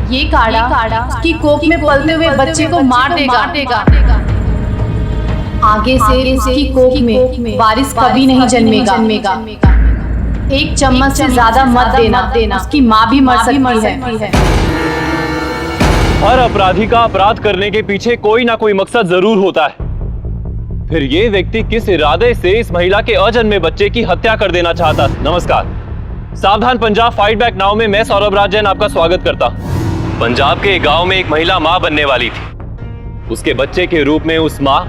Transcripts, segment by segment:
ये काढ़ा उसकी कोख में पलते हुए बच्चे को मार देगा। आगे से उसकी कोख में वारिस कभी नहीं जन्मेगा। एक चम्मच से ज्यादा मत देना, उसकी माँ भी मर सकती है। हर अपराधी का अपराध करने के पीछे कोई ना कोई मकसद जरूर होता है। फिर ये व्यक्ति किस इरादे से इस महिला के अजन्मे बच्चे की हत्या कर देना चाहता? नमस्कार, सावधान पंजाब फाइट बैक नाउ में मैं सौरभ राज जैन आपका स्वागत करता हूं। पंजाब के एक गांव में एक महिला मां बनने वाली थी। उसके बच्चे के रूप में उस मां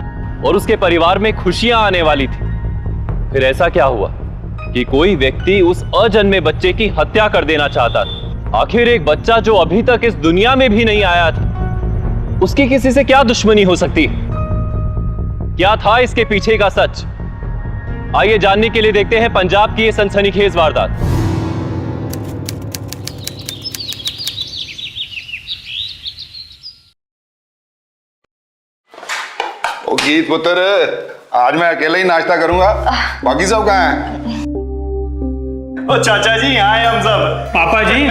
और उसके परिवार में खुशियां आने वाली थी। फिर ऐसा क्या हुआ कि कोई व्यक्ति उस अजन्मे बच्चे की हत्या कर देना चाहता था? आखिर एक बच्चा जो अभी तक इस दुनिया में भी नहीं आया था, उसकी किसी से क्या दुश्मनी हो सकती? क्या था इसके पीछे का सच? आइए जानने के लिए देखते हैं पंजाब की ये सनसनीखेज वारदात। ओ गीत पुत्र, आज मैं अकेला ही नाश्ता करूंगा, बाकी सब कहाँ हैं? ओ चाचा जी, यहाँ हैं हम सब। पापा जी,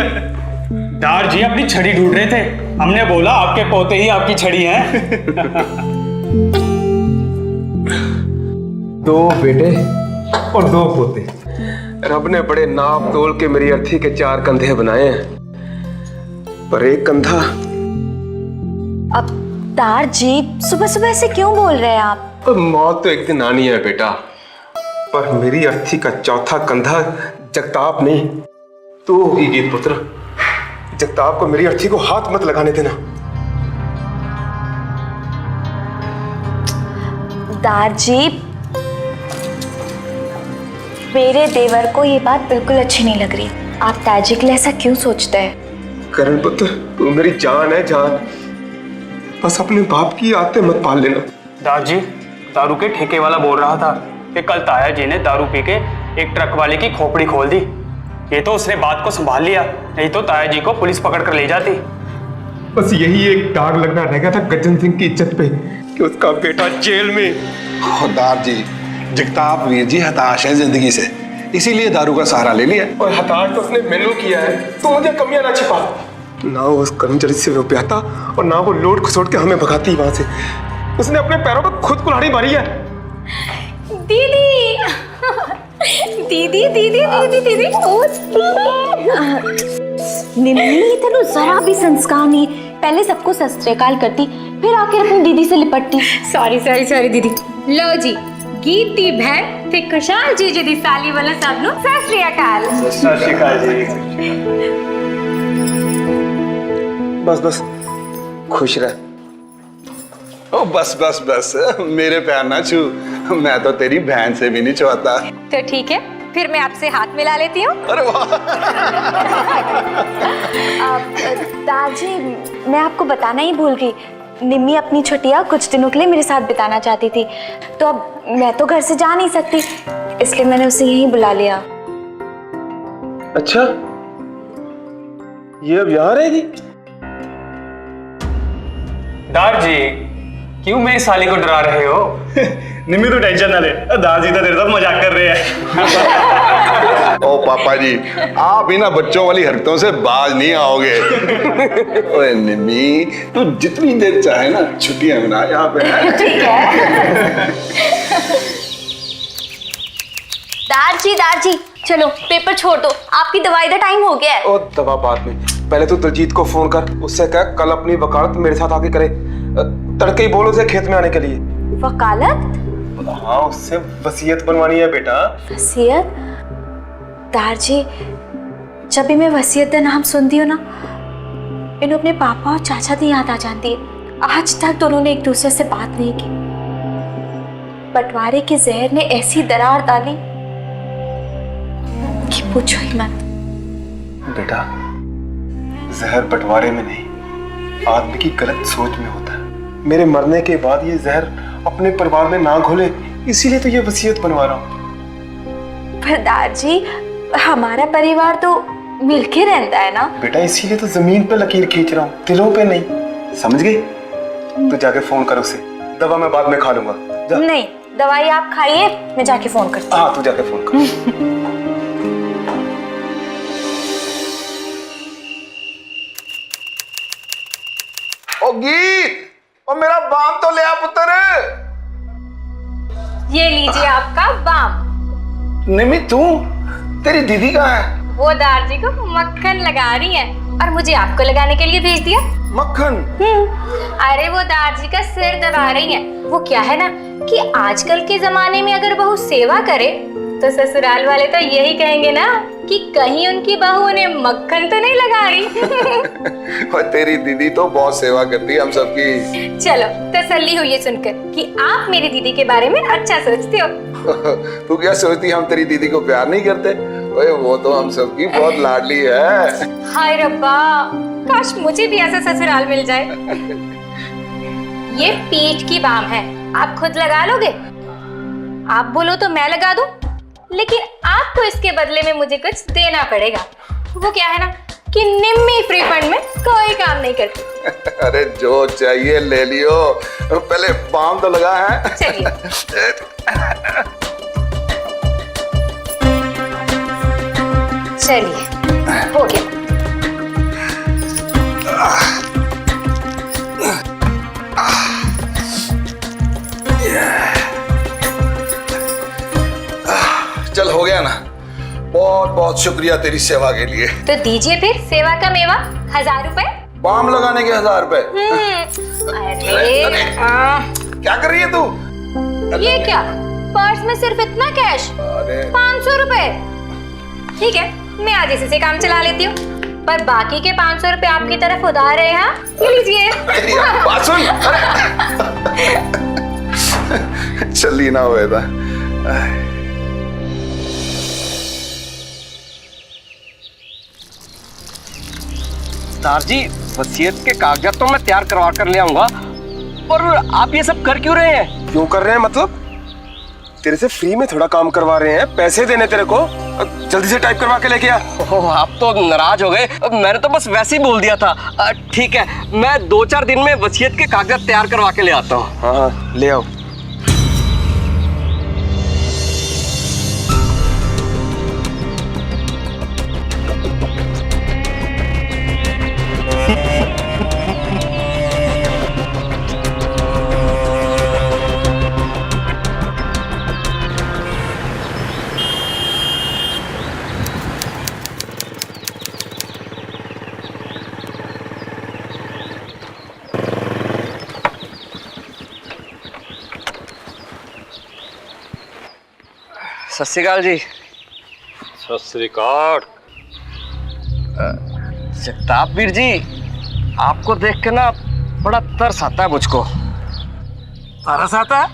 दार जी अपनी छड़ी ढूंढ रहे थे। हमने बोला आपके पोते ही आपकी छड़ी हैं। दो बेटे और दो पोते। रब ने बड़े नाप तोल के मेरी अर्थी के 4 कंधे बनाए हैं, पर एक कंधा। अब दार जी सुबह सुबह से क्यों बोल रहे हैं आप? मौत तो एक दिन आनी है बेटा, पर मेरी अर्थी का चौथा कंधा जगताप नहीं, तू होगी गीत पुत्र। जगताप को मेरी अर्थी को हाथ मत लगाने देना। दार जी, मेरे देवर को ये बात बिल्कुल अच्छी नहीं लग रही। आप ताजी के लिए ऐसा क्यों सोचते हैं? करण पुत्र, तू मेरी जान है, जान। बस अपने बाप की आदतें मत पाल लेना। दार जी, दारू के ठेके वाला बोल रहा था कि कल ताया जी ने दारू पी के एक ट्रक वाले की खोपड़ी खोल दी। ये तो उसने बात को संभाल लिया, नहीं तो ताया जी को पुलिस पकड़ कर ले जाती। बस यही एक दाग लगना रह गया था गज्जन सिंह की इज्जत पे कि उसका बेटा जेल में। खुदार जी, जगताप वीर जी हताश है जिंदगी से, इसीलिए दारू का सहारा ले लिया। और हताश तो उसने मैनू किया है, तो मुझे कमियां ना छिपा। ना वो उस कर्मचारी से वो प्याता और ना वो लोट खसोट के हमें भगाती वहां से। उसने अपने पैरों पर खुद कुल्हाड़ी मारी है। दीदी दीदी दीदी दीदी दीदी निम्मी, तेनू जरा भी संस्कार नहीं। पहले सबको सत श्री अकाल करती, फिर आके अपनी दीदी से लिपटती। सॉरी दीदी। लो जी, गीती बहन ते खुशाल जीजू दी साली वाला सब नु सत श्री अकाल। सत श्री अकाल जी। बस बस खुश रह। ओ बस बस बस, मेरे पैर ना छू, मैं तो तेरी बहन से भी नहीं छुआता। तो ठीक है, फिर मैं आपसे हाथ मिला लेती हूँ। अरे वाह। दादी, मैं आपको बताना ही भूल गई। निम्मी अपनी छुट्टियां कुछ दिनों के लिए मेरे साथ बिताना चाहती थी, तो अब मैं तो घर से जा नहीं सकती, इसलिए मैंने उसे यहीं बुला लिया। अच्छा, ये अब यहाँ रहेगी? दार जी, क्यों मेरी साली को डरा रहे हो? निम्मी तो टेंशन ना ले, दार जी तो तेरे साथ मजाक कर रहे हैं। ओ पापा जी, आप इन बच्चों वाली हरकतों से बाज नहीं आओगे। ओए निम्मी, तू जितनी देर चाहे ना छुट्टियां मना यहाँ पे। ठीक है। दार जी चलो पेपर छोड़ दो, आपकी दवाई का टाइम हो गया है। ओ दवा बाद में, पहले तो दलजीत को फोन कर, उससे कह कल अपनी वकालत मेरे साथ आके करे। तड़के ही बोलो उसे खेत में आने के लिए। वकालत? हाँ, उससे वसीयत बनवानी है बेटा। वसीयत? दार जी, जब भी मैं वसीयत का नाम सुनती हूँ ना, मैंने अपने पापा और चाचा की याद आ जाती है। आज तक दोनों ने एक दूसरे से बात नहीं की। बंटवारे के जहर ने ऐसी दरार डाली कि पूछो ही मत। बेटा, जहर बंटवारे में नहीं, आदमी की गलत सोच में होता है। मेरे मरने के बाद ये जहर अपने परिवार में ना घोले, इसीलिए तो ये वसीयत बनवा रहा हूँ। पर दादी, हमारा परिवार तो मिलके रहता है ना बेटा, इसीलिए तो जमीन पे लकीर खींच रहा हूँ, दिलों पे नहीं। समझ गई? तो जाके फोन कर उसे, दवा मैं बाद में खा लूंगा। नहीं, दवाई आप खाइए, मैं जाके फोन करती हूँ। हाँ, तू जाके फोन कर। गीत, और मेरा बाम तो ले आ पुत्र। ये लीजिए आपका बाम। निमी तू, तेरी दीदी कहाँ है? वो दारजी को मक्खन लगा रही है और मुझे आपको लगाने के लिए भेज दिया। मक्खन? अरे वो दारजी का सिर दबा रही है। वो क्या है ना कि आजकल के जमाने में अगर बहू सेवा करे तो ससुराल वाले तो यही कहेंगे ना कि कहीं उनकी बहू उन्हें मक्खन तो नहीं लगा रही। और तेरी दीदी तो बहुत सेवा करती है हम सबकी। चलो तसल्ली हुई है सुनकर कि आप मेरी दीदी के बारे में अच्छा सोचते हो। तू क्या सोचती हम तेरी दीदी को प्यार नहीं करते? ओए वो तो हम सबकी बहुत लाडली है। हाय रब्बा, काश मुझे भी ऐसा ससुराल मिल जाए। ये पीठ की बाम है, आप खुद लगा लोगे? आप बोलो तो मैं लगा दूं, लेकिन आपको इसके बदले में मुझे कुछ देना पड़ेगा। वो क्या है ना कि निम्मी फ्री फंड में कोई काम नहीं करती। अरे जो चाहिए ले लियो, पहले बाम तो लगा है। चलिए चलिए, हो गया। चल हो गया ना, बहुत बहुत शुक्रिया तेरी सेवा के लिए। तो दीजिए फिर सेवा का मेवा 1000 रुपए। बाम लगाने के 1000 रुपए? अरे क्या कर रही है तू? ये क्या, पर्स में सिर्फ इतना कैश? अरे 500 रुपए। ठीक है, मैं आज इसी से काम चला लेती हूँ, पर बाकी के 500 रुपए आपकी तरफ उधार है। यहाँ ये लीजिए। बात सुन। चली ना हुए था। दारजी, वसीयत के कागजात तो मैं तैयार करवा कर ले आऊंगा, पर आप ये सब कर क्यों रहे हैं? क्यों कर रहे हैं मतलब? तेरे से फ्री में थोड़ा काम करवा रहे हैं, पैसे देने तेरे को। जल्दी से टाइप करवा के लेके आ। ओह, आप तो नाराज हो गए। मैंने तो बस वैसे ही बोल दिया था। ठीक है, मैं 2-4 दिन में वसीयत के कागजात तैयार करवा के ले आता हूँ। हाँ ले आओ। सत श्री अकाल जी। सत श्री अकाल। जगताप वीर जी, आपको देख के ना बड़ा तरस आता है मुझको। तरस आता है?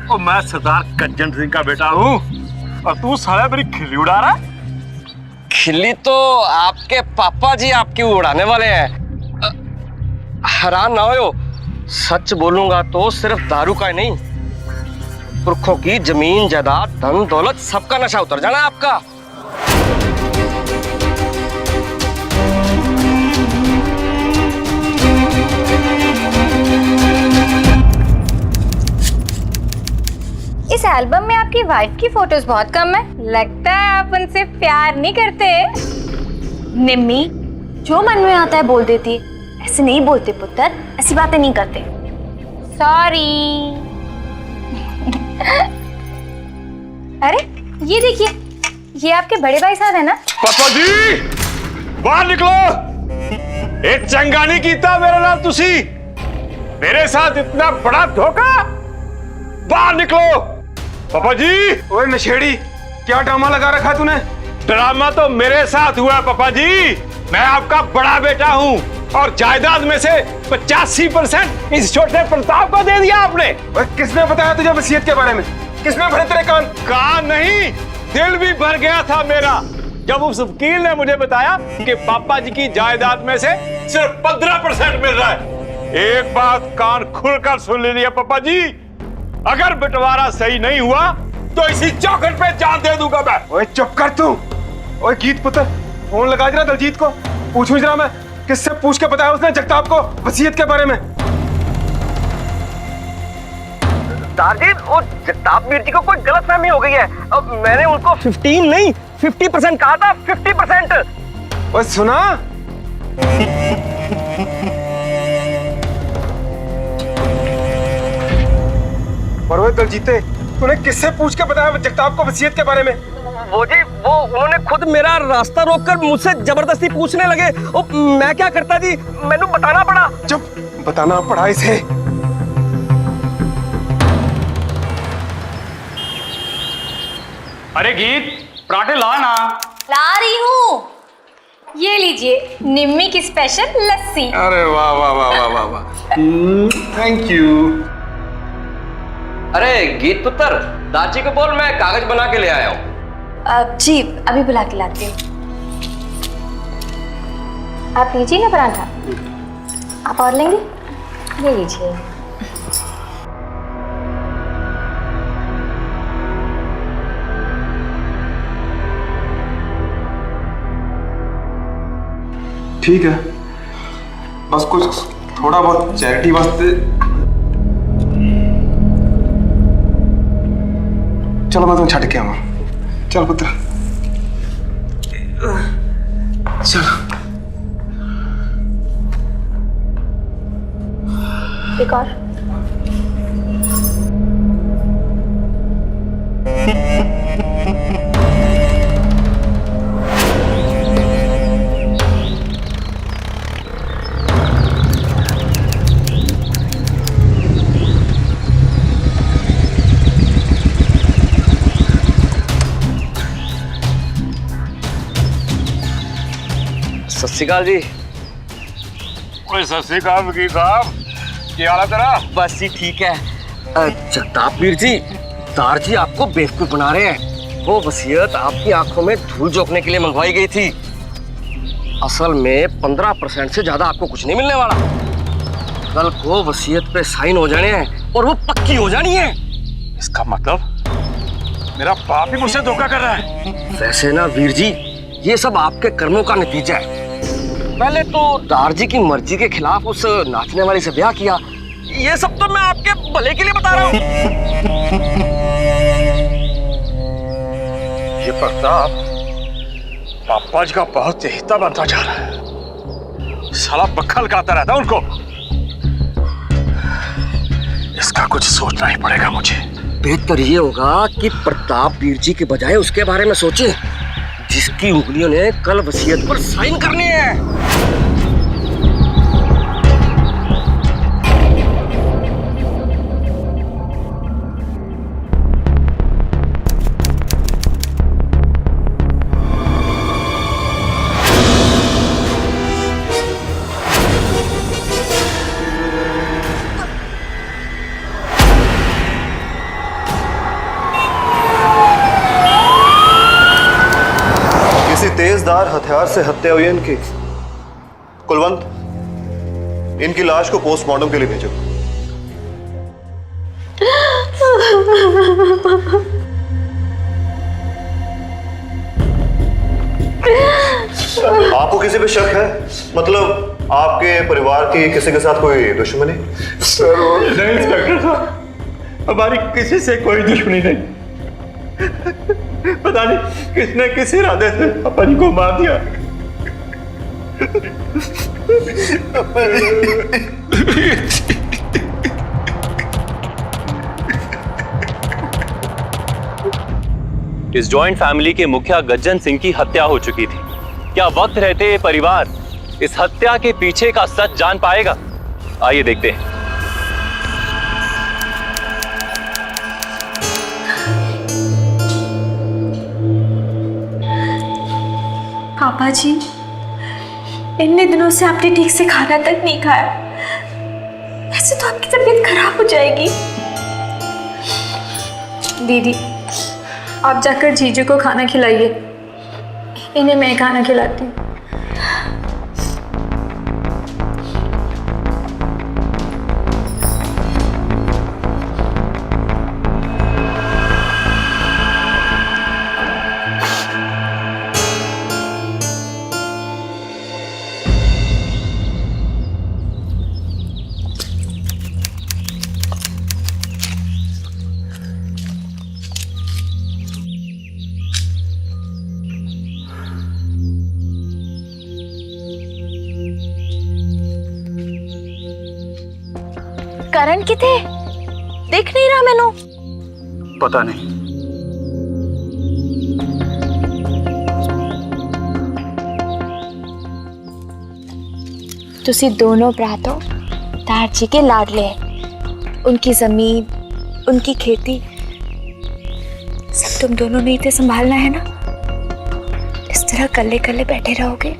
और मैं सरदार कज्जन सिंह का बेटा हूँ और तू साला मेरी खिल्ली उड़ा रहा है? खिल्ली तो आपके पापा जी आपकी उड़ाने वाले हैं। हैरान ना हो, सच बोलूंगा तो सिर्फ दारू का ही नहीं, पुरखों की जमीन जायदाद धन दौलत सबका नशा उतर जाना आपका। इस एल्बम में आपकी वाइफ की फोटोज बहुत कम है। लगता है आप उनसे प्यार नहीं करते। निम्मी, जो मन में आता है बोल देती है। ऐसे नहीं बोलते पुत्र, ऐसी बातें नहीं करते। सॉरी। अरे ये देखिए, ये आपके बड़े भाई साहब है ना? पापा जी बाहर निकलो। एक चंगा नहीं कीता मेरे नाल तुसी। मेरे साथ इतना बड़ा धोखा। बाहर निकलो पापा जी। ओए नशेड़ी, क्या ड्रामा लगा रखा तूने? ड्रामा तो मेरे साथ हुआ है पापा जी। मैं आपका बड़ा बेटा हूँ और जायदाद में से 85% इस छोटे प्रताप को दे दिया आपने। ओए किसने बताया तुझे वसीयत के बारे में? किसने भरे तेरे कान? कान नहीं, दिल भी भर गया था मेरा जब उस वकील ने मुझे बताया कि पापा जी की जायदाद में से सिर्फ 15% मिल रहा है। एक बात कान खुलकर सुन लीजिए पापा जी, अगर बंटवारा सही नहीं हुआ तो इसी चौखट पे जान दे दूंगा मैं। ओए चुप कर तू। ओए गीत पुत्र, फोन लगा जरा दलजीत को, पूछूं जरा मैं किससे पूछ के बताया उसने जगताप को वसीयत के बारे में। दारजी, वो जगताप वीर जी को कोई गलतफहमी हो गई है। अब मैंने उनको 15 नहीं 50% कहा था। 50%। ओए सुना? और वो दलजीते, तूने किससे पूछ के बताया जगताप को वसीयत के बारे में? वो जी, वो उन्होंने खुद मेरा रास्ता रोककर मुझसे जबरदस्ती पूछने लगे। ओ, मैं क्या करता जी, मैंने बताना पड़ा। चुप, बताना पड़ा इसे। अरे गीत, पराठे ला ना। ला रही हूँ। ये लीजिए निम्मी की स्पेशल लस्सी। अरे वाह वाह वाह वाह वाह वाह, थैंक यू। अरे गीत पुत्र, दाची को बोल मैं कागज बना के ले आया हूँ। जी अभी बुला के लाती हूँ। आप लीजिए ना पराठा। आप और लेंगे? ले लीजिए। ठीक है, बस कुछ थोड़ा बहुत चैरिटी वास्ते। चलो मैं तुम्हें छट के आऊँ। चल पुत्र, चलो। एक और। सत श्री अकाल जी। ओए सत श्री अकाल वकील साहब, क्या हाल है तेरा? बस जी ठीक है। जगताप वीर जी, तार जी आपको बेवकूफ बना रहे हैं। वो वसीयत आपकी आंखों में धूल झोंकने के लिए मंगवाई गई थी। असल में 15% से ज्यादा आपको कुछ नहीं मिलने वाला। कल को वसीयत पे साइन हो जाने हैं और वो पक्की हो जानी है। इसका मतलब मेरा बाप ही मुझसे धोखा कर रहा है। वैसे ना वीर जी, ये सब आपके कर्मों का नतीजा है। पहले तो दारजी की मर्जी के खिलाफ उस नाचने वाली से ब्याह किया। ये सब तो मैं आपके भले के लिए बता रहा हूँ। ये प्रताप पापा जी का बहुत चहेता बनता जा रहा है। साला बखल गाता रहता है उनको। इसका कुछ सोचना ही पड़ेगा मुझे। बेहतर ये होगा कि प्रताप वीर जी के बजाय उसके बारे में सोचे जिसकी उंगलियों ने कल वसीयत पर साइन करने हैं। तेजधार हथियार से हत्या हुई है इनकी। कुलवंत, इनकी लाश को पोस्टमार्टम के लिए भेजो। आपको किसी पे शक है? मतलब आपके परिवार की किसी के साथ कोई दुश्मनी? नहीं इंस्पेक्टर साहब, हमारी किसी से कोई दुश्मनी नहीं। पता नहीं किसने किस इरादे से पापा जी को मार दिया। इस जॉइंट फैमिली के मुखिया गज्जन सिंह की हत्या हो चुकी थी। क्या वक्त रहते ये परिवार इस हत्या के पीछे का सच जान पाएगा? आइए देखते हैं। पापा जी, इतने दिनों से आपने ठीक से खाना तक नहीं खाया। ऐसे तो आपकी तबीयत खराब हो जाएगी। दीदी, आप जाकर जीजू को खाना खिलाइए। इन्हें मैं खाना खिलाती हूँ। करण किथे? देख नहीं रहा मैनू? पता नहीं। तुसी दोनों भरा तो दार जी के लाडले हैं। उनकी जमीन, उनकी खेती सब तुम दोनों ने ही तो संभालना है ना। इस तरह कल्ले कल्ले बैठे रहोगे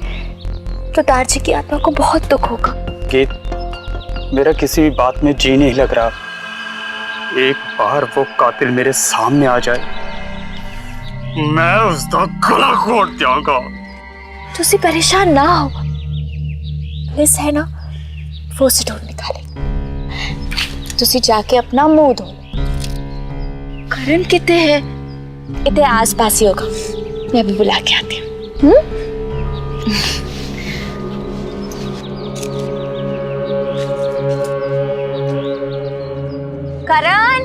तो दार जी की आत्मा को बहुत दुख होगा। गीत, मेरा किसी भी बात में जी नहीं लग रहा। एक बार वो कातिल मेरे सामने आ जाए, मैं उसका गला घोट जाऊंगा। तुसी परेशान ना हो, पुलिस है ना, वो से ढूंढ निकाले। तुसी जाके अपना मुंह धो। करण कितने है? इतने आस पास ही होगा, मैं अभी बुला के आती हूँ। करण,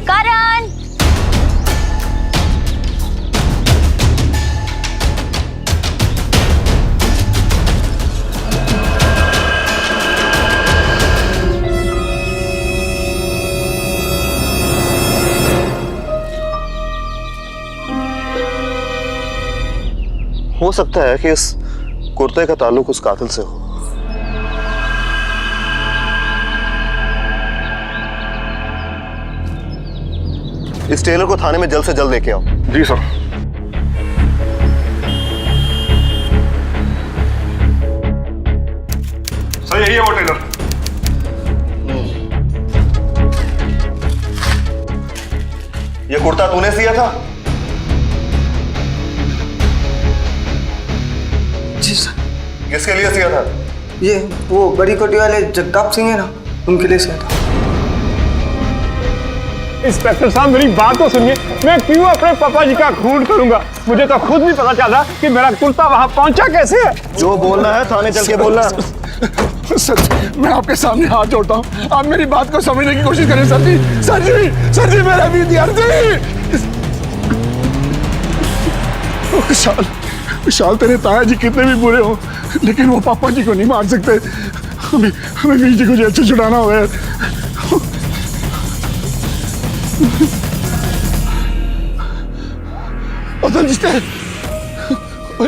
करण, हो सकता है कि इस कुर्ते का ताल्लुक उस कातिल से हो। इस टेलर को थाने में जल्द से जल्द लेके आओ। जी सर। सर यही है वो टेलर। ये कुर्ता तूने सिया था? जी सर। किसके लिए सिया था? ये वो बड़ी कोठी वाले जगताप सिंह है ना, उनके लिए सिया था। इंस्पेक्टर साहब मेरी बात तो सुनिए, मैं क्यों अपने पापा जी का खून करूंगा? मुझे तो खुद नहीं पता चला कि मेरा कुर्ता वहां पहुंचा कैसे है। जो बोलना है थाने चल के बोलना। सर मैं आपके सामने हाथ जोड़ता हूँ, आप मेरी बात को समझने की कोशिश करें सर जी। सर जी, सर जी, मेरा विद्यार्थी। विशाल, विशाल, तेरे ताया जी कितने भी बुरे हो लेकिन वो पापा जी को नहीं मार सकते। हमें वीर जी को जेल से छुड़ाना होगा।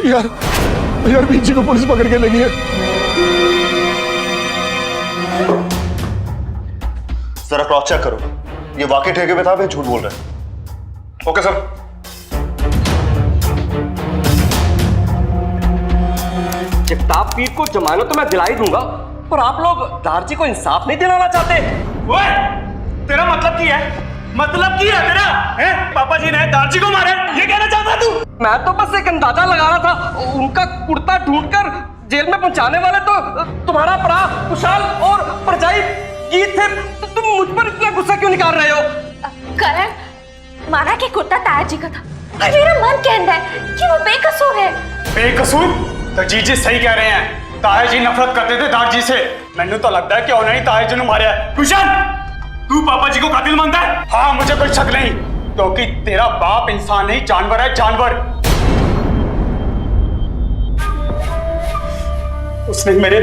यार, यार वीर जी को पुलिस पकड़ के ले गई है। जरा क्रॉस चेक करो, ये वाकई ठेके पे था या झूठ बोल रहे हैं? Okay sir. जगताप पीर को जमानत तो मैं दिला ही दूंगा, पर आप लोग दारजी को इंसाफ नहीं दिलाना चाहते। ओए, तेरा मतलब क्या है? मतलब क्या है तेरा? हैं? पापा जी ने दारजी को मारा, ये कहना चाहता तू? मैं तो बस एक अंदाजा लगा रहा था। उनका कुर्ता ढूंढकर जेल में पहुंचाने वाले तो तुम्हारा भरा कुशाल और परजाई गीत थे। तो तुम मुझ पर इतना गुस्सा क्यों निकाल रहे हो? करण, माना कि कुर्ता ताया जी का था, पर मेरा मन कहता है कि वो बेकसूर है। बेकसूर? तो जीजी सही कह रहे हैं, ताया जी नफरत करते थे दारजी से। मैंने तो लगता है कि उन्होंने ही ताया जी ने मारा है। कुशाल, तू पापा जी को कातिल मानता है? हाँ, मुझे कोई शक नहीं, क्योंकि तेरा बाप इंसान नहीं जानवर है, जानवर। उसने मेरे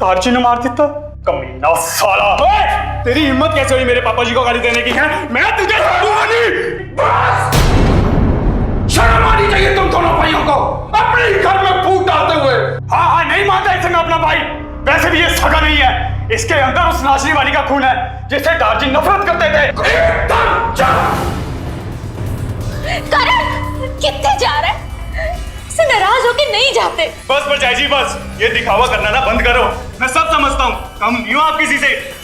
दारजी ने मार दिया। कमीना साला। ओए, तेरी हिम्मत कैसे हुई मेरे पापा जी को गाली देने की? है मैं तुझे बस शर्म आनी चाहिए तुम दोनों भाइयों को, अपने ही घर में फूट डालते हुए। हाँ हाँ, नहीं मानता इसे मैं अपना भाई। वैसे भी ये सगा नहीं है, इसके अंदर उस नाचने वाली का खून है जिसे दारजी नफरत करते थे। एकदम करण, कितने जा रहे हैं? से नाराज होके नहीं जाते। बस बचाई जी, बस ये दिखावा करना ना बंद करो। मैं सब समझता हूँ, कम नहीं हूं आप किसी से।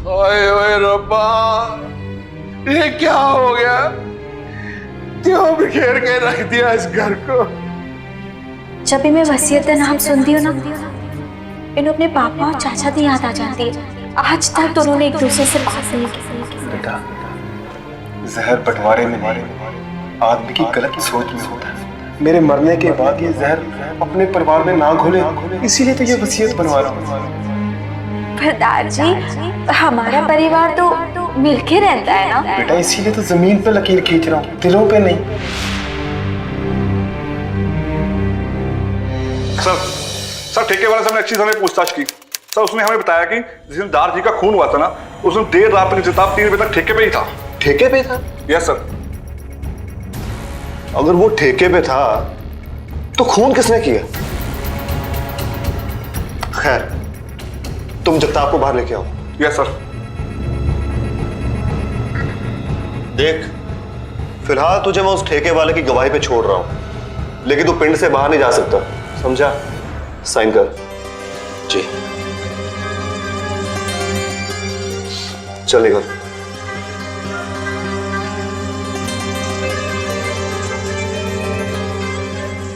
ओए ओए रब्बा, ये क्या हो गया? क्यों बिखेर के रख दिया इस घर को? जब भी मैं वसीयत नाम सुनती हूँ ना, इन्हें अपने पापा और चाचा की याद आ जाती है। आज तक दोनों ने एक दूसरे से बात नहीं की। बेटा, जहर बंटवारे में नहीं, आदमी की गलत सोच में होता है। मेरे मरने के बाद ये जहर अपने परिवार में ना घोले, इसीलिए तो ये वसीयत बनवा रहा हूँ। पर दारजी, हमारा परिवार तो मिलके रहता है ना। बेटा इसीलिए तो जमीन पे लकीर खींच रहा हूँ, दिलों पे नहीं। सर ठेके वाले साहब ने अच्छी समय पूछताछ की। सर उसने हमें बताया कि जिस दिन दार जी का खून हुआ था ना, उस दिन देर रात तक जताब 3 बजे तक ठेके पे ही था। ठेके पे था? Yes sir. अगर वो ठेके पे था तो खून किसने किया? खैर तुम जगताप को बाहर लेके आओ। Yes sir. देख फिलहाल तुझे मैं उस ठेके वाले की गवाही पे छोड़ रहा हूं, लेकिन तू पिंड से बाहर नहीं जा सकता, समझा? साइन कर। जी चल निकल।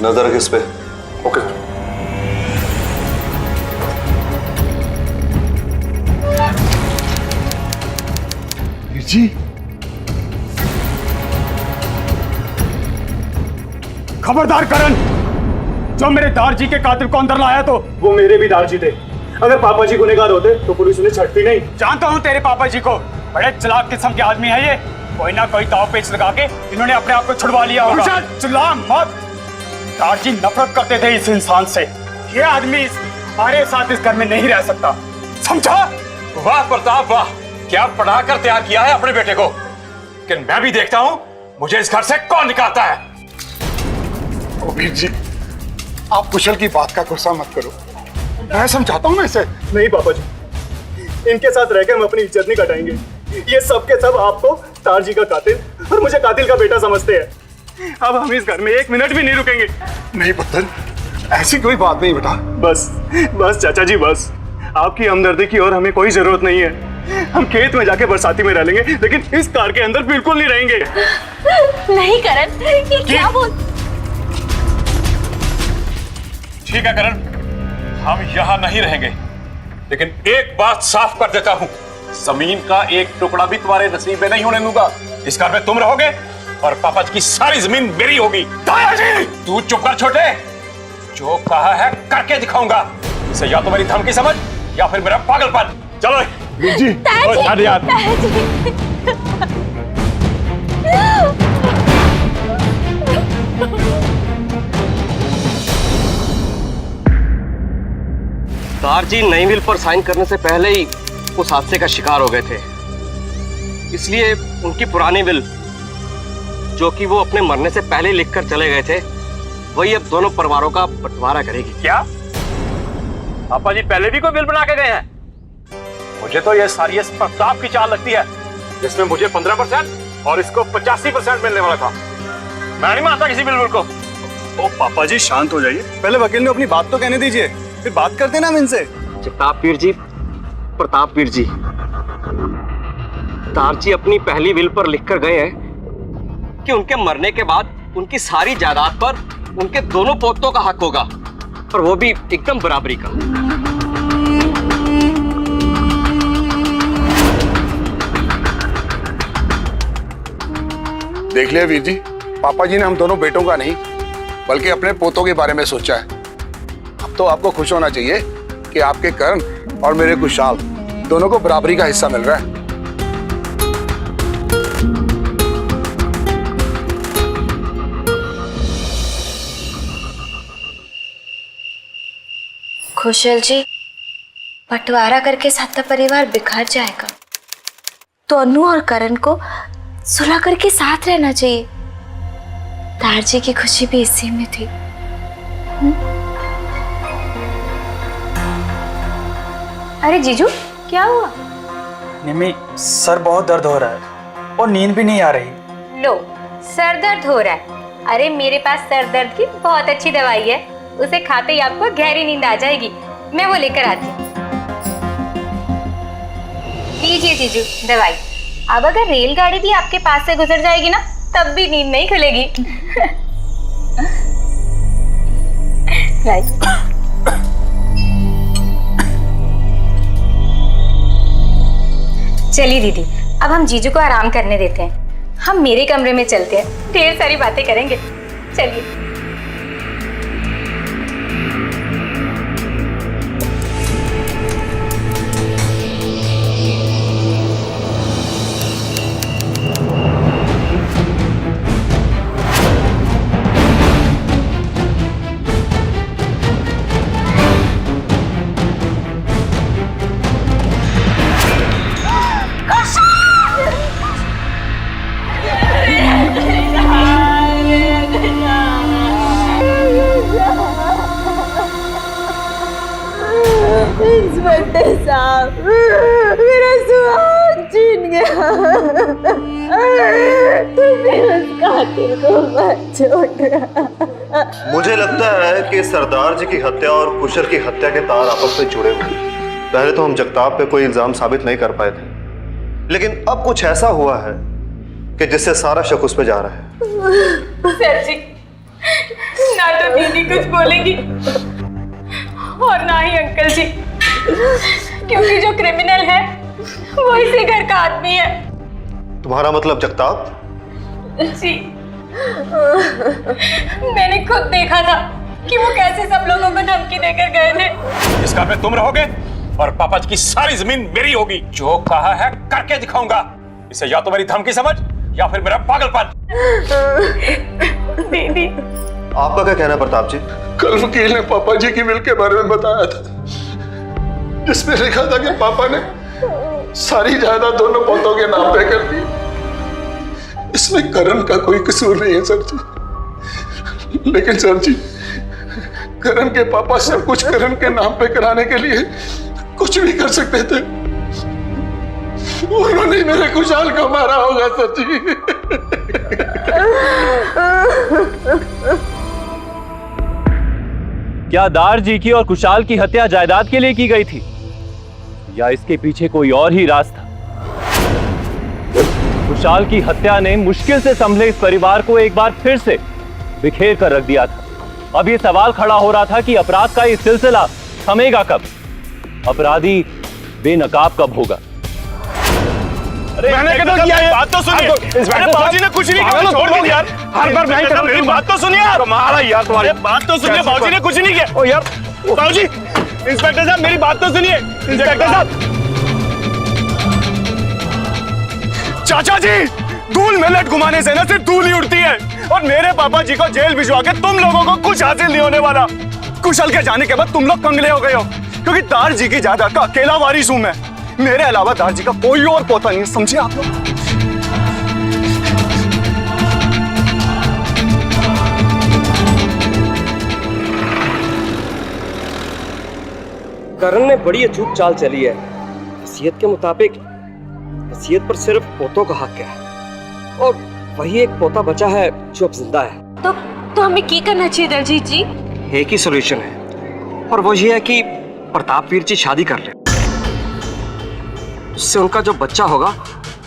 नजर रख इस पे। Okay sir. जी खबरदार करण, जो मेरे दारजी के कातिल को अंदर लाया तो वो मेरे भी दारजी थे। अगर पापा जी गुनहगार होते तो पुलिस उन्हें छटती नहीं। जानता हूँ तेरे पापा जी को, बड़े चालाक किस्म के आदमी है ये। कोई ना कोई दाव पेच लगा के इन्होंने अपने आप को छुड़वा लिया होगा। चिल्ला मत। दारजी नफरत करते थे इस इंसान से। ये आदमी हमारे साथ इस घर में नहीं रह सकता, समझा? वाह प्रताप वाह, क्या पढ़ा कर तैयार किया है अपने बेटे को। लेकिन मैं भी देखता हूं मुझे इस घर से कौन निकालता है। ओ वीर जी, आप कुशल की बात का गुस्सा मत करो, मैं समझाता हूँ ना इसे। नहीं पापा जी, इनके साथ रहकर हम अपनी इज्जत नहीं कटाएंगे। ये सब के सब आपको तारजी का कातिल और मुझे कातिल का बेटा समझते हैं। अब हम इस घर में 1 मिनट भी नहीं रुकेंगे। नहीं पुत्र, ऐसी कोई बात नहीं बेटा। बस बस चाचा जी बस, आपकी हमदर्दी की और हमें कोई जरूरत नहीं है। हम खेत में जाके बरसाती में रह लेंगे, लेकिन इस कार के अंदर बिल्कुल नहीं रहेंगे। नहीं करण, ये क्या बोल। ठीक है करण, हम यहां नहीं रहेंगे, लेकिन एक बात साफ कर देता हूं, जमीन का एक टुकड़ा भी तुम्हारे नसीब में नहीं होने दूंगा। इस घर में तुम रहोगे और पापा जी की सारी जमीन मेरी होगी। दादाजी तू चुप कर छोटे, जो कहा है करके दिखाऊंगा। इसे या तो मेरी धमकी समझ या फिर मेरा पागलपन। चलो जी दारजी नई विल पर साइन करने से पहले ही उस हादसे का शिकार हो गए थे, इसलिए उनकी पुरानी विल जो कि वो अपने मरने से पहले लिखकर चले गए थे, वही अब दोनों परिवारों का बंटवारा करेगी। क्या पापा जी पहले भी कोई बिल बना के गए हैं? मुझे तो यह सारी इस प्रताप की चाल लगती है, जिसमें मुझे 15% और इसको 85% मिलने वाला था। मैं नहीं मानता किसी बिल को। ओ पापा जी शांत हो जाइए, पहले वकील ने अपनी बात तो कहने दीजिए, फिर बात करते ना हम इनसे। जगताप पीर जी, प्रताप पीर जी, दारजी अपनी पहली विल पर लिखकर गए हैं कि उनके मरने के बाद उनकी सारी जायदाद पर उनके दोनों पोतों का हक होगा, और वो भी एकदम बराबरी का। देख लिया वीर जी, पापा जी ने हम दोनों बेटों का नहीं बल्कि अपने पोतों के बारे में सोचा है। अब तो आपको खुश होना चाहिए कि आपके करण और मेरे कुशाल दोनों को बराबरी का हिस्सा मिल रहा है। खुशल जी, बंटवारा करके सारा परिवार बिखर जाएगा, तो अनु और करण को सुलह करके साथ रहना चाहिए। दारजी की खुशी भी इसी में थी। अरे जीजू क्या हुआ? निम्मी, सर बहुत दर्द हो रहा है और नींद भी नहीं आ रही। लो, सर दर्द हो रहा है। अरे मेरे पास सर दर्द की बहुत अच्छी दवाई है, उसे खाते ही आपको गहरी नींद आ जाएगी। मैं वो लेकर आती हूँ। लीजिए जीजू दवाई। अब अगर रेलगाड़ी भी आपके पास से गुजर जाएगी ना, तब भी नींद नहीं खुलेगी। चलिए दीदी, अब हम जीजू को आराम करने देते हैं। हम मेरे कमरे में चलते हैं, ढेर सारी बातें करेंगे। चलिए। इंस्पेक्टर साहब, मेरा सुहाग छीन गया। तुमने उस कातिल को मत छोड़ना। मुझे लगता है कि सरदार जी की हत्या और कुशल की हत्या के तार आपस में जुड़े हुए हैं। पहले तो हम जगताप पे कोई इल्जाम साबित नहीं कर पाए थे, लेकिन अब कुछ ऐसा हुआ है कि जिससे सारा शक उस पे जा रहा है। सर जी, ना तो दीदी कुछ बोलेगी और ना ही अंकल जी, क्योंकि जो क्रिमिनल है वो इसी घर का आदमी है। तुम्हारा मतलब जगताप? जी, मैंने खुद देखा था कि वो कैसे सब लोगों को धमकी देकर गए थे। इस घर में तुम रहोगे और पापा जी की सारी जमीन मेरी होगी। जो कहा है करके दिखाऊंगा। इसे या तो मेरी धमकी समझ या फिर मेरा पागलपन। दीदी, आपका क्या कहना है प्रताप जी? कल वकील ने पापा जी की विल के बारे में बताया था, जिसमें लिखा था कि पापा ने सारी जायदाद दोनों पोतों के नाम पे कर दी। इसमें करण का कोई कसूर नहीं है सर जी। लेकिन सर जी, करण के पापा सब कुछ करण के नाम पे कराने के लिए कुछ भी कर सकते थे। उन्होंने मेरे कुशाल को मारा होगा सर जी। क्या दार जी की और कुशाल की हत्या जायदाद के लिए की गई थी या इसके पीछे कोई और ही राज था? कुशाल की हत्या ने मुश्किल से संभले इस परिवार को एक बार फिर से बिखेर कर रख दिया था। अब ये सवाल खड़ा हो रहा था कि अपराध का ये सिलसिला थमेगा कब, अपराधी बेनकाब कब होगा। मैंने क्या किया है? बात तो सुनिए। इंस्पेक्टर बाबूजी ने कुछ नहीं किया, छोड़ दो यार। हर बार मैं कर, मेरी बात तो सुनिए। कमाल यार तुम्हारी। बात तो सुनिए, बाबूजी ने कुछ नहीं किया। ओ यार बाबूजी, इंस्पेक्टर साहब मेरी बात तो सुनिए। इंस्पेक्टर साहब, चाचा जी, धूल में लट घुमाने से ना सिर्फ धूल ही उड़ती है, और मेरे पापा जी को जेल भिजवा के तुम लोगों को कुछ हासिल नहीं होने वाला। कुशल के जाने के बाद तुम लोग कंगले हो गए हो, क्योंकि दार जी की जायदाद का अकेला वारिस हूं मैं। मेरे अलावा दार जी का कोई और पोता नहीं, समझे आप लोग? करण ने बड़ी अचूक चाल चली है। वसीयत के मुताबिक वसीयत पर सिर्फ पोतों का हक है, और वही एक पोता बचा है जो अब जिंदा है। तो हमें क्या करना चाहिए दलजीत जी? एक ही सॉल्यूशन है, और वो ये है कि प्रताप वीर जी शादी कर ले। उससे उनका जो बच्चा होगा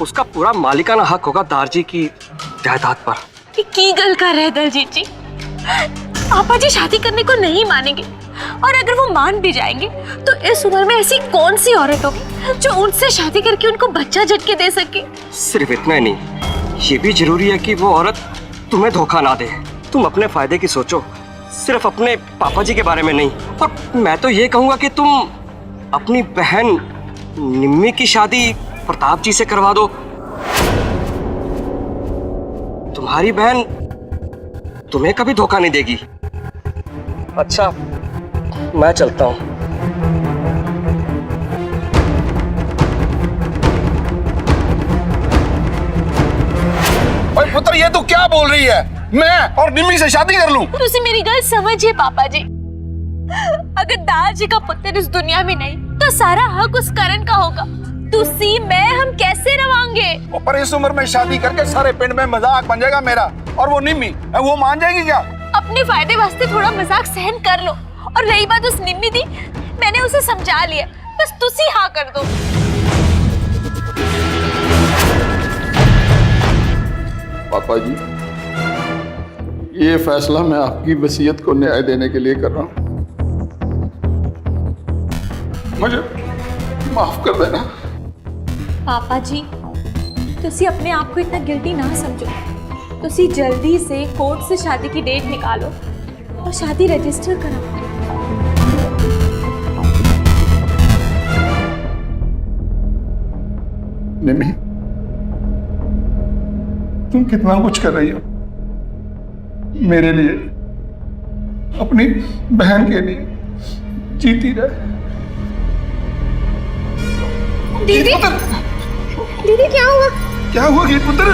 उसका पूरा मालिकाना हक होगा दार जी की जायदाद पर। की गल कर रहे दलजीत जी? पापा जी शादी करने को नहीं मानेंगे, और अगर वो मान भी जाएंगे तो इस उम्र में ऐसी कौन सी औरत होगी जो उनसे शादी करके उनको बच्चा झटके दे सके? सिर्फ इतना ही नहीं, ये भी जरूरी है कि वो औरत तुम्हें धोखा ना दे। तुम अपने फायदे की सोचो, सिर्फ अपने पापा जी के बारे में नहीं। और मैं तो ये कहूंगा कि तुम अपनी बहन निम्मी की शादी प्रताप जी से करवा दो। तुम्हारी बहन तुम्हें कभी धोखा नहीं देगी। अच्छा, मैं चलता हूं। ओए पुत्र, ये तू क्या बोल रही है? मैं और निम्मी से शादी कर लूं? तुसी मेरी गल समझिए पापा जी। अगर दार जी का पुत्र इस दुनिया में नहीं तो सारा हक उस करण का होगा। तुसी मैं हम कैसे रवांगे? पर इस उम्र में शादी करके सारे पिंड में मजाक बन जाएगा मेरा। और वो निम्मी, वो मान जाएगी क्या? अपने फायदे वास्ते थोड़ा मजाक सहन कर लो। और रही बात उस निम्मी दी, मैंने उसे समझा लिया, बस तुसी हाँ कर दो। पापा जी, ये फैसला मैं आपकी वसीयत को न्याय देने के लिए कर रहा हूं। मुझे माफ कर देना। पापा जी, तुसी अपने आप को इतना गिल्टी ना समझो। तुसी जल्दी से कोर्ट से शादी की डेट निकालो और शादी रजिस्टर कराओ। निम्मी, तुम कितना कुछ कर रही हो मेरे लिए, अपनी बहन के लिए। जीती रहे। दीदी, दीदी क्या हुआ? क्या हुआ गीत पुत्र?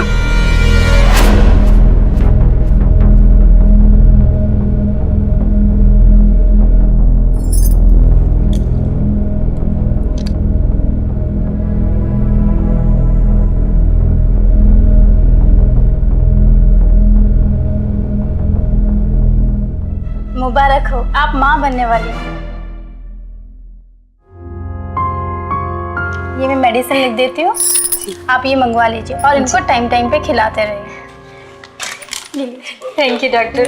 मुबारक हो, आप माँ बनने वाली हो। ये मैं मेडिसिन लिख देती हूँ, आप ये मंगवा लीजिए और इनको टाइम टाइम पे खिलाते रहिए। Thank you doctor.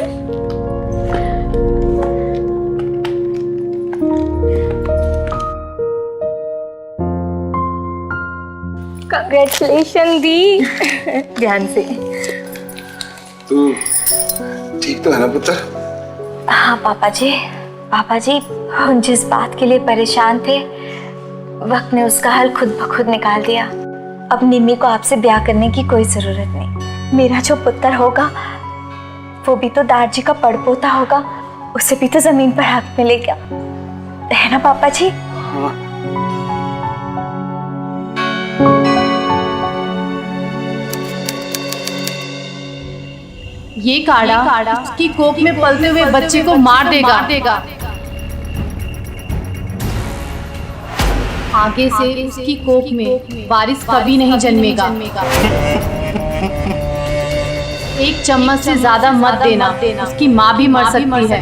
कांग्रेचुलेशन दी। ध्यान से। तू ठीक तो है ना पुत्र? हाँ पापा जी हम जिस बात के लिए परेशान थे वक्त ने उसका हल खुद ब खुद निकाल दिया। अब निम्मी को आपसे ब्याह करने की कोई जरूरत नहीं। मेरा जो पुत्र होगा वो भी तो दारजी का पड़पोता होगा, उसे भी तो जमीन पर हक मिलेगा, है ना पापा जी? हाँ। ये काढ़ा उसकी कोख में पलते हुए बच्चे को मार देगा। आगे से उसकी कोख में वारिस कभी नहीं जन्मेगा। एक चम्मच से ज्यादा मत देना, उसकी माँ भी मर सकती है।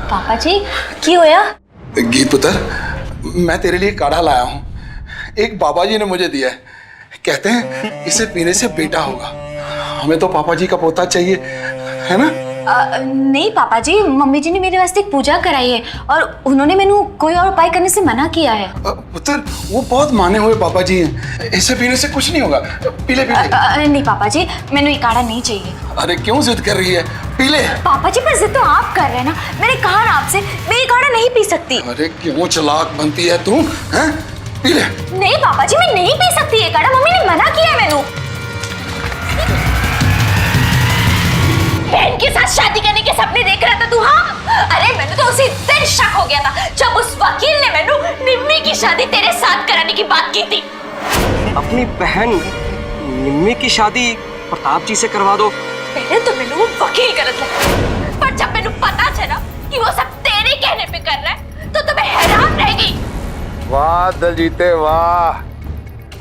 पापा जी की होया? गीत पुत्र, मैं तेरे लिए काढ़ा लाया हूँ। एक बाबा जी ने मुझे दिया है, कहते हैं इसे पीने से बेटा होगा। हमें तो पापा जी का पोता चाहिए, है ना? नहीं पापा जी, मम्मी जी ने मेरे वास्ते एक पूजा कराई है और उन्होंने मैंने कोई और उपाय करने से मना किया है। पुत्र, वो बहुत माने हुए पापा जी हैं, इसे पीने से कुछ नहीं होगा। पी ले। नहीं पापा जी, मैंने ये काढ़ा नहीं चाहिए। अरे क्यों जिद कर रही है? पी ले। पापा जी पर जिद तो आप कर रहे हैं ना, मैंने कहा ना आपसे मैं ये काढ़ा नहीं पी सकती। अरे क्यों चालाक बनती है तू, हैं? पी ले। नहीं पापा जी, मैं नहीं पी सकती ये काढ़ा, मम्मी ने मना किया है मैंने। बहन के साथ शादी करने के सपने देख रहा था तू? हाँ, अरे मैंने तो उसी दिन शक हो गया था जब उस वकील ने मैंने निम्मी की शादी तेरे साथ कराने की बात की थी। अपनी बहन निम्मी की शादी प्रताप जी से करवा दो। पहले तो मैंने वो वकील गलत लगा, पर जब मैंने पता चला कि वो सब तेरे कहने पे कर रहा है तो मैं हैरान रह गई। वाह दलजीते वाह,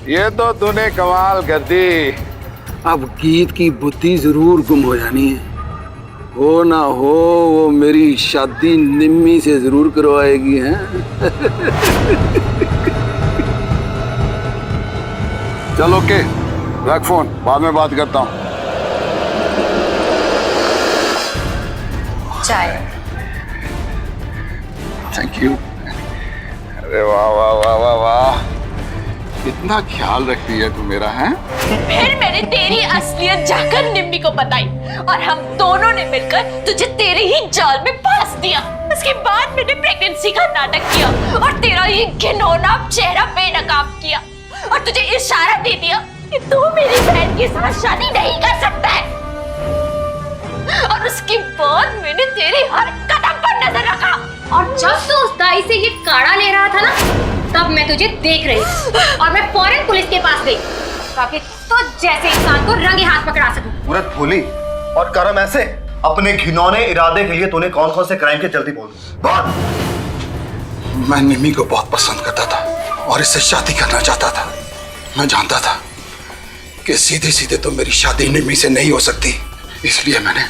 ये तो तूने कमाल कर दी। अब गीत की बुद्धि जरूर गुम हो जानी है। हो ना हो वो मेरी शादी निम्मी से जरूर करवाएगी, हैं? चलो ओके, रख फोन, बाद में बात करता हूँ। चाय। Thank you. अरे वाह वाह वाह वाह वाह, कितना ख्याल रखती है तू मेरा, है? फिर मैंने तेरी असलियत जाकर निम्मी को बताई और हम दोनों ने मिलकर तुझे तेरे ही जाल में फंस दिया। उसके बाद मैंने प्रेगनेंसी का नाटक किया और तेरा ये घिनौना चेहरा बेनकाब किया और तुझे इशारा दे दिया कि तू मेरी बहन के साथ शादी नहीं कर सकता है। और उसके बाद मैंने तेरे हर कदम पर नजर रखा और जब तू उस दाई से ये काढ़ा ले रहा था ना, तब मैं तुझे देख रही थी और मैं फौरन पुलिस के पास गई ताकि तो जैसे इंसान को रंगे हाथ पकड़ा सकूं। मूरत भोली और कर्म ऐसे, अपने घिनौने इरादे के लिए तूने कौन कौन से क्राइम के जल्दी बोल बात। मैं निम्मी को बहुत पसंद करता था और इससे शादी करना चाहता था। मैं जानता था कि सीधे सीधे तो मेरी शादी निम्मी से नहीं हो सकती, इसलिए मैंने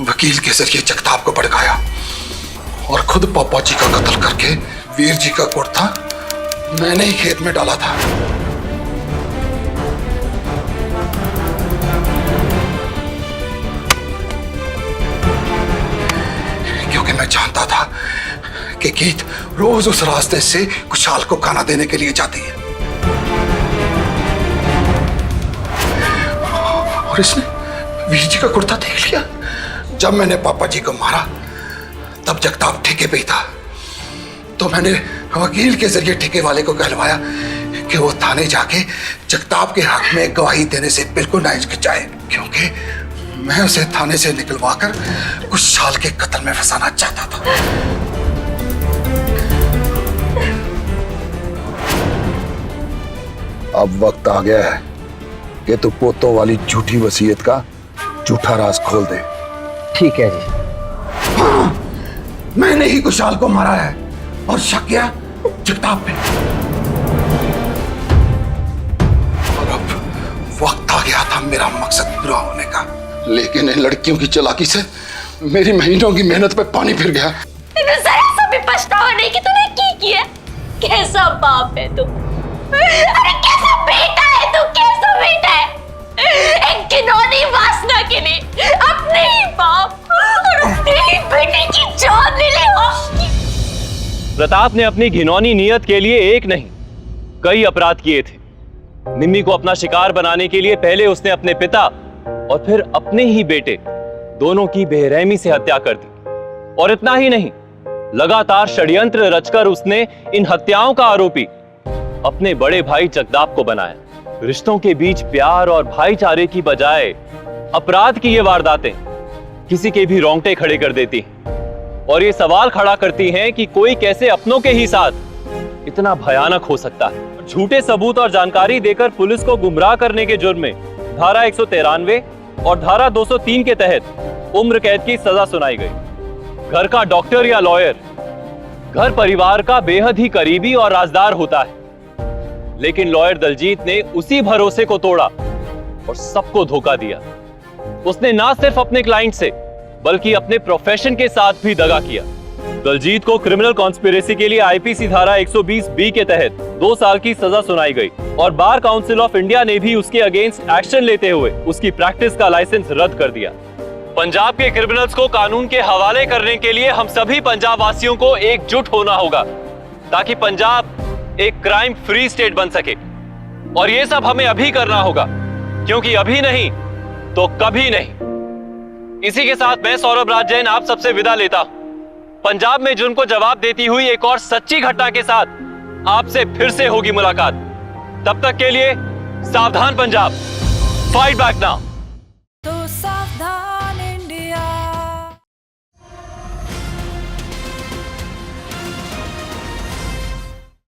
वकील के जरिए जगताप को भड़काया और खुद पापा जी का कत्ल करके वीर जी का कुर्ता मैंने ही खेत में डाला था। क्योंकि मैं जानता था कि गीत रोज उस रास्ते से कुशाल को खाना देने के लिए जाती है और इसने वीर जी का कुर्ता देख लिया। जब मैंने पापा जी को मारा तब जगताप ठेके पे ही था, तो मैंने वकील के जरिए ठेके वाले को कहलवाया कि वो थाने जाके जगताप के हक में गवाही देने से बिल्कुल ना हिचकिचाए, क्योंकि मैं उसे थाने से निकलवाकर कुशाल के कत्ल में फंसाना चाहता था। अब वक्त आ गया है कि तू पोतों वाली झूठी वसीयत का झूठा राज खोल दे। ठीक है जी। हाँ, मैंने ही कुशाल को मारा है और शक किया जगताप पे। और अब वक्त आ गया था मेरा मकसद पूरा होने का, लेकिन इन लड़कियों की चालाकी से मेरी महीनों की मेहनत पे पानी फिर गया। जरा सा भी पछतावा नहीं कि तूने की किया। कैसा बाप है तू, अरे कैसा बेटा है तू, कैसा बेटा है। एक घिनौनी वासना के लिए अपने ही बाप और अपने ही बेटे की जान ले ली। प्रताप ने अपनी घिनौनी नीयत के लिए एक नहीं कई अपराध किए थे। निम्मी को अपना शिकार बनाने के लिए पहले उसने अपने पिता और फिर अपने ही बेटे दोनों की बेरहमी से हत्या कर दी। और इतना ही नहीं, लगातार षड्यंत्र रचकर उसने इन हत्याओं का आरोपी अपने बड़े भाई जगताप को बनाया। रिश्तों के बीच प्यार और भाईचारे की बजाय अपराध की ये वारदातें किसी के भी रोंगटे खड़े कर देती और ये सवाल खड़ा करती हैं कि कोई कैसे अपनों के ही साथ इतना भयानक हो सकता है। झूठे सबूत और जानकारी देकर पुलिस को गुमराह करने के जुर्म में धारा 193 और धारा 203 के तहत उम्र कैद की सजा सुनाई गई। घर का डॉक्टर या लॉयर घर परिवार का बेहद ही करीबी और राजदार होता है, लेकिन लॉयर दलजीत ने उसी भरोसे को तोड़ा और सबको धोखा दिया। उसने ना सिर्फ अपने क्लाइंट से बल्कि अपने प्रोफेशन के साथ भी दगा किया। दलजीत को क्रिमिनल कॉन्स्पिरेसी के लिए आईपीसी धारा 120B के तहत 2 साल की सजा सुनाई गई और बार काउंसिल ऑफ इंडिया ने भी उसके अगेंस्ट एक्शन लेते हुए उसकी प्रैक्टिस का लाइसेंस रद्द कर दिया। पंजाब के क्रिमिनल्स को कानून के हवाले करने के लिए हम सभी पंजाब वासियों को एकजुट होना होगा ताकि पंजाब एक क्राइम फ्री स्टेट बन सके। और ये सब हमें अभी करना होगा, क्योंकि अभी नहीं तो कभी नहीं। इसी के साथ मैं सौरभ राज जैन आप सबसे विदा लेता हूं। पंजाब में जुर्म को जवाब देती हुई एक और सच्ची घटना के साथ आपसे फिर से होगी मुलाकात। तब तक के लिए सावधान पंजाब, फाइट बैक नाउ।